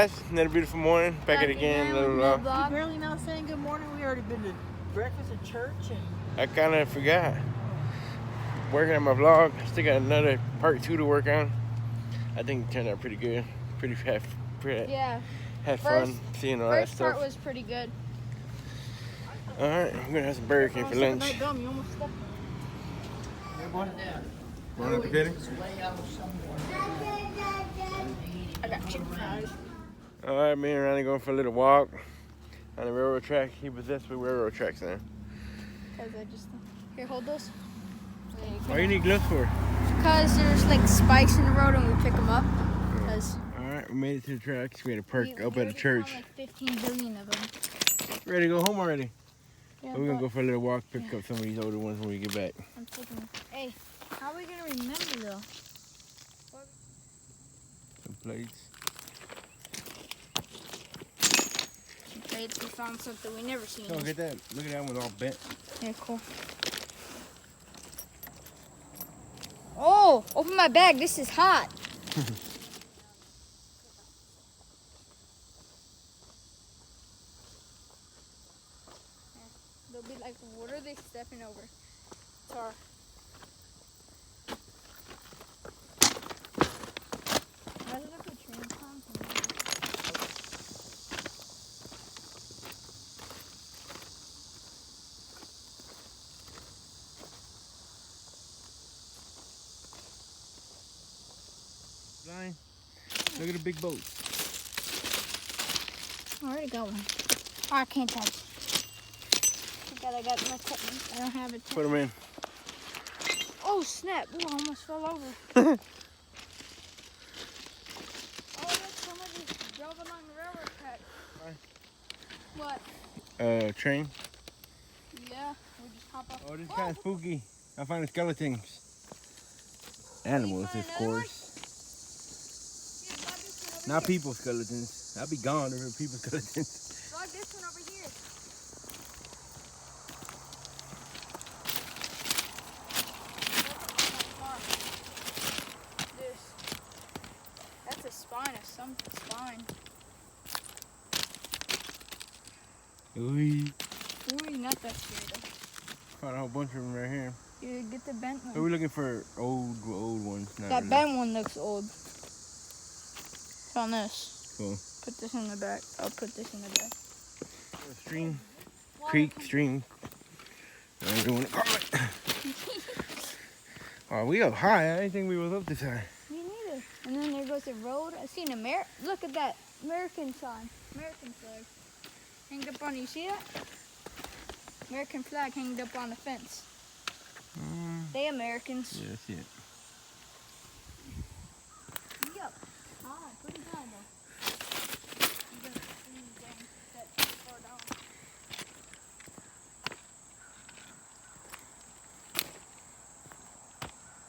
guys? Another beautiful morning. Back at it again. We Little barely now saying good morning. We already been to breakfast at church. And I kind of forgot. Working on my vlog. Still got another part 2 to work on. I think it turned out pretty good. Yeah. Had fun seeing all that First stuff. part was pretty good. All right, we're gonna have some Burger King for lunch. You almost stuck. Going up the kitty? I got chicken fries. All right, me and Ronnie going for a little walk on the railroad track. He possessed with railroad tracks now. Because I just... Here, hold those. Why do you need gloves for? Because there's like spikes in the road and we pick them up. All right, we made it to the tracks. We had a park up at the church. Like 15 billion of them. Ready to go home already? Yeah, We're gonna go for a little walk, pick up some of these older ones when we get back. I'm thinking, hey, how are we gonna remember though? Some plates. Plates, we found something we never seen. Oh, look at that. Look at that one all bent. Yeah, cool. Oh, open my bag. This is hot. They'll be like, what are they stepping over? Tar. Imagine if a train comes and Blind. Look at the big boat. I already got one. Oh, I can't touch. I got my technique. I don't have it. Put them in. Oh snap! Ooh, I almost fell over. Oh, look, somebody drove along the railroad track. What? Train. Yeah, we just hop off. Oh, this is kind of spooky. I find the skeletons. Animals, of course. Not people skeletons. I'll be gone if it were people skeletons. Log this one over here. That's a spine of some spine. Ooh. Ooh, not that scary Found a whole bunch of them right here. though. You get the bent one. So we're looking for old ones. Not That really. bent one looks old. Found this. Cool. Put this in the back. I'll put this in the back. Stream. Creek, stream. Whatever you want to call it. Oh, we up high. I didn't think we was up this high. Me neither. And then there goes the road. I seen look at that American sign. American flag. Hanged up on, you see that? American flag hanged up on the fence. They Americans. Yeah, I see it. Yup. Ah, pretty high though. You gotta see that far down.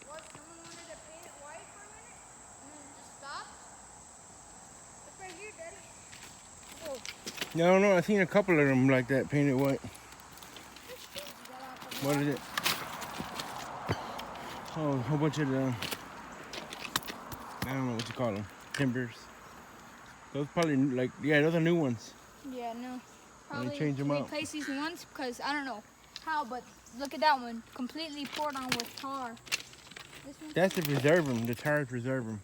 What, someone wanted to paint it white for a minute? And then just stop? Look right here, Daddy. Whoa. No, no, I seen a couple of them like that painted white. What is it? Oh, a whole bunch of the, I don't know what you call them, timbers. Those probably like, yeah, those are new ones. Yeah, no. Let me Probably change them out. replace these ones because I don't know how, but look at that one. Completely poured on with tar. This one? That's to preserve them. The tires preserve them.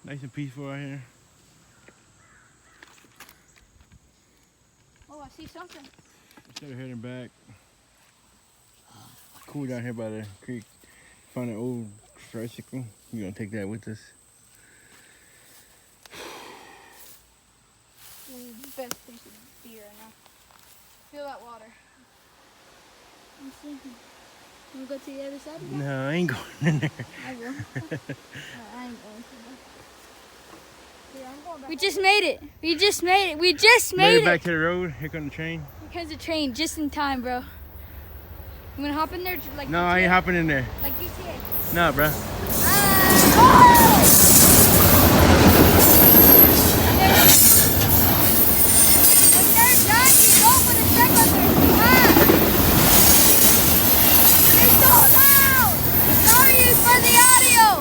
Nice and peaceful out here. Oh, I see something. Instead of heading back, cool down here by the creek. Found an old tricycle. We're gonna take that with us. This is the best place to be right now. Feel that water. Let me see. You wanna go to the other side again? No, I ain't going in there. I will. I ain't going to. Here, I'm going back. We just made it. We just made it. We just made Made it. it back to the road. Here comes the train. Because the train, just in time, bro. I'm gonna hop in there like No, I ain't hopping in there. Like GTA. No, bruh. When they're done, you go for the second one. It's so loud. Sorry for the audio.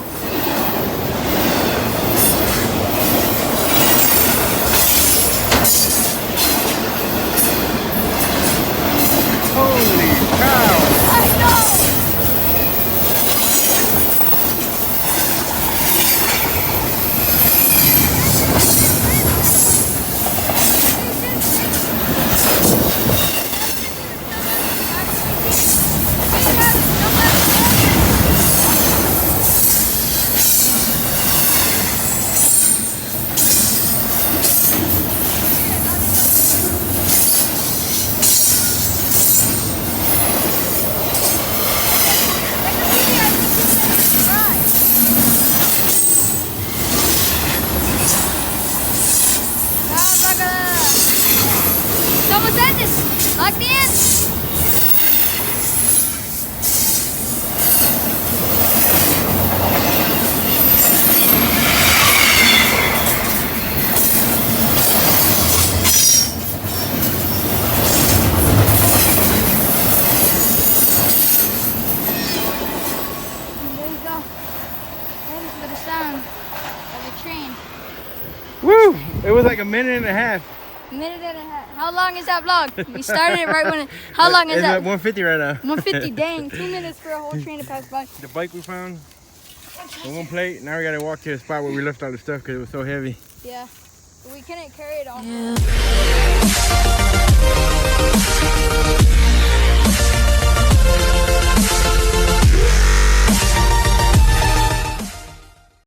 It was like a minute and a half. A minute and a half. How long is that vlog? We started it right when it, how long is It's that? at 150 right now. 150, dang. 2 minutes for a whole train to pass by. The bike we found, the one plate. Now we gotta walk to the spot where we left all the stuff because it was so heavy. Yeah. We couldn't carry it on. Yeah.